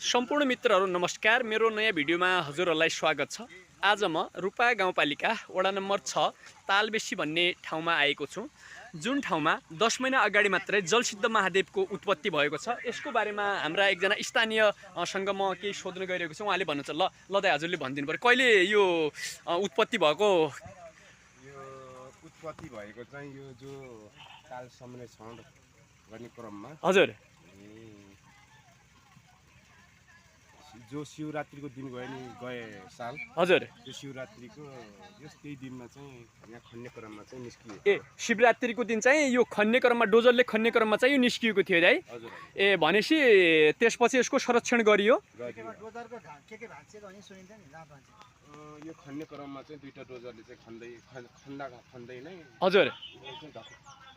सम्पूर्ण मित्रहरू नमस्कार। मेरो नयाँ भिडियोमा हजुरहरूलाई स्वागत छ। आज म रूपा गाउँपालिका वडा नम्बर 6 तालबेसी भन्ने ठाउँमा आएको छु, जुन ठाउँमा 10 महिना अगाडि मात्रै जलसिद्ध महादेवको उत्पत्ति भएको छ। यसको बारेमा हाम्रा एकजना स्थानीयसँग म केही सोध्न गइरहेको छु। उहाँले भन्नुहुन्छ, ल दाइ हजुरले भनिदिनु पर्यो कहिले यो उत्पत्ति भएको। यो उत्पत्ति भएको चाहिँ यो जो काल समय छौड गर्ने क्रममा हजुर जो शिवरात्रिको दिन गए नि गए साल हजुर त्यो शिवरात्रिको त्यही दिनमा चाहिँ यहाँ खन्ने क्रममा चाहिँ निस्कियो। ए शिवरात्रिको दिन चाहिँ यो खन्ने क्रममा डोजरले खन्ने क्रममा चाहिँ यो निस्किएको थियो दाइ। हजुर ए भनेपछि त्यसपछि यसको संरक्षण गरियो। यो खन्ने क्रममा चाहिँ दुईटा डोजरले चाहिँ खन्दै नै हजुर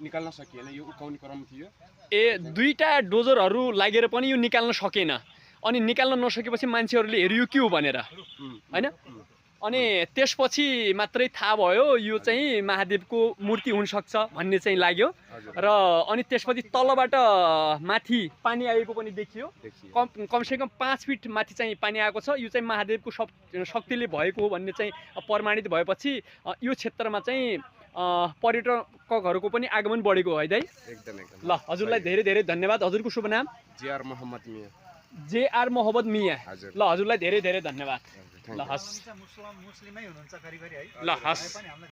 निकाल्न सकिएन। यो उकाउने क्रम थियो। ए दुईटा डोजरहरू लागेर पनि यो निकाल्न सकेन। अनि निकाल्न नसकेपछि मान्छेहरूले हेऱ्यो के हो भनेर, हैन? अनि त्यसपछि मात्रै थाहा भयो यो चाहिँ महादेवको मूर्ति हुनसक्छ भन्ने चाहिँ लाग्यो। र अनि त्यसपछि तलबाट माथि पानी आएको पनि देखियो। कमसेकम 5 फिट माथि चाहिँ पानी आएको छ। यो चाहिँ महादेवको शक्तिले भएको हो भन्ने चाहिँ प्रमाणित भएपछि यो क्षेत्रमा चाहिँ पर्यटकहरूको पनि आगमन बढेको हो है दाइ। एकदम ल हजुरलाई धेरै धेरै धन्यवाद। हजुरको शुभ नाम? जेआर मोहम्मद मिया। जेआर मोहम्मद मिया। ल हजुरलाई धेरै धेरै धन्यवाद। ल हस्। मुस्लिमै हुनुहुन्छ करिब है। ल हस्।